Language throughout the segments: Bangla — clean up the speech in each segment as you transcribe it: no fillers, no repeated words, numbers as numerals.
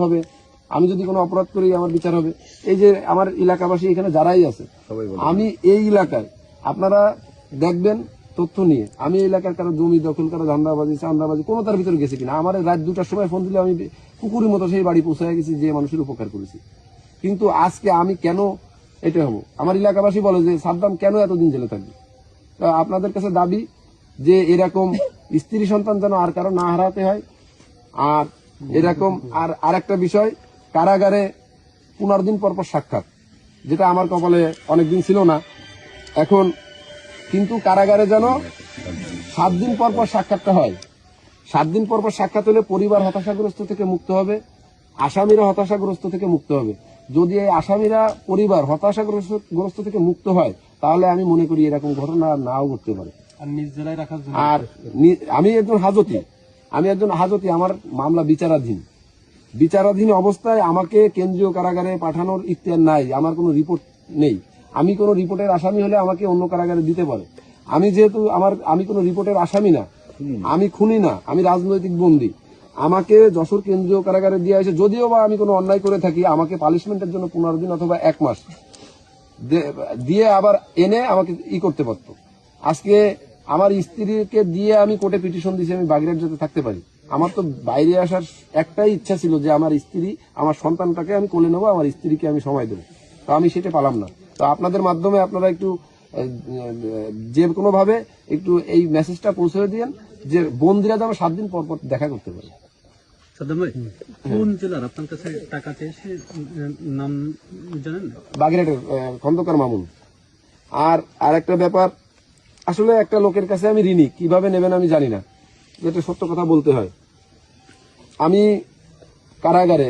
হবে, আমি যদি কোনো অপরাধ করি আমার বিচার হবে। এই যে আমার এলাকাবাসী এখানে যারাই আছে, আমি এই এলাকায় আপনারা দেখবেন তথ্য নিয়ে আমি এই এলাকার কারো জমি দখল কারো ধান্দাবাজি চান্দাবাজি কোনো তার ভিতরে গেছি কিনা। আমার রাত 2টার সময় ফোন দিলে আমি কুকুরের মতো সেই বাড়ি পৌঁছায় গেছি, যে মানুষের উপকার করেছি। কিন্তু আজকে আমি কেন এটা হবো? আমার এলাকাবাসী বলে যে সাদ্দাম কেন এতদিন জেলে থাকবে। আপনাদের কাছে দাবি যে এরকম স্ত্রী সন্তান যেন আর কারো না হারাতে হয়। আর এরকম আর একটা বিষয়, কারাগারে 15 দিন পর পর সাক্ষাৎ, যেটা আমার কপালে অনেকদিন ছিল না এখন, কিন্তু কারাগারে যেন 7 দিন পর পর সাক্ষাৎটা হয়। 7 দিন পর পর সাক্ষাৎ হলে পরিবার হতাশাগ্রস্ত থেকে মুক্ত হবে, আসামিরা হতাশাগ্রস্ত থেকে মুক্ত হবে। যদি এই আসামিরা পরিবার হতাশাগ্রস্ত থেকে মুক্ত হয়, তাহলে আমি মনে করি এরকম ঘটনা নাও ঘটতে পারে। আর আমি একজন হাজতি, আমার মামলা বিচারাধীন অবস্থায় আমাকে কেন্দ্রীয় কারাগারে পাঠানোর ইখতিয়ার নাই, আমার কোনো রিপোর্ট নেই। আমি কোনো রিপোর্টের আসামি হলে আমাকে অন্য কারাগারে দিতে পারে। আমি যেহেতু আমি কোনো রিপোর্টের আসামি না, আমি খুনি না, আমি রাজনৈতিক বন্দী, আমাকে যশোর কেন্দ্রীয় কারাগারে দিয়ে আসে, যদিও বা আমি কোনো অন্যায় করে থাকি, আমাকে পানিশমেন্টের জন্য 15 দিন অথবা 1 মাস দিয়ে আবার এনে আমাকে করতে পারত। আজকে আমার স্ত্রীকে দিয়ে আমি কোর্টে পিটিশন দিয়েছি আমি বাগেরহাট যেতে থাকতে পারি। আমার তো বাইরে আসার একটাই ইচ্ছা ছিল যে আমার স্ত্রী, আমার সন্তানটাকে আমি কোলে নেবো, আমার স্ত্রীকে আমি সময় দেবো। তো আমি সেটা পালাম না। তো আপনাদের মাধ্যমে আপনারা একটু যে কোনো ভাবে একটু এই মেসেজটা পৌঁছে দিয়েন যে বন্দিরা যেন 7 দিন পর পর দেখা করতে পারে। সাদ্দাম ভাই, কোন জেলার আপনার কাছে টাকা চেয়েছে নাম জানেন? বাগেরহাটের খন্দকার মামুন। আর একটা ব্যাপার, আসলে একটা লোকের কাছে আমি ঋণী, কিভাবে নেবেন আমি জানি না, যেটা সত্য কথা বলতে হয়। আমি কারাগারে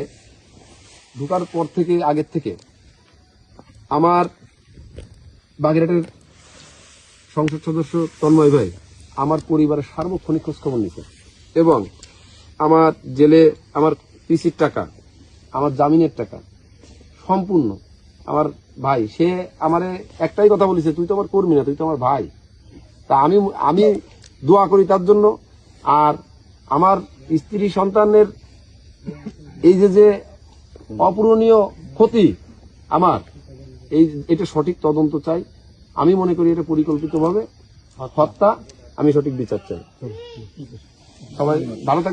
ঢোকার পর থেকে, আগের থেকে আমার বাগেরহাটের সংসদ সদস্য তন্ময় ভাই আমার পরিবারের সার্বক্ষণিক খোঁজ খবর নিতে, এবং আমার জেলে আমার পিসির টাকা, আমার জামিনের টাকা সম্পূর্ণ আমার ভাই, সে আমারে একটাই কথা বলেছে, তুই তো আমার কর্মী না, তুই তো আমার ভাই। তা আমি দোয়া করি তার জন্য। আর আমার স্ত্রী সন্তানের এই যে অপূরণীয় ক্ষতি আমার, এটা সঠিক তদন্ত চাই। আমি মনে করি এটা পরিকল্পিতভাবে হত্যা, আমি সঠিক বিচার চাই। সবাই ভালো থাকবে।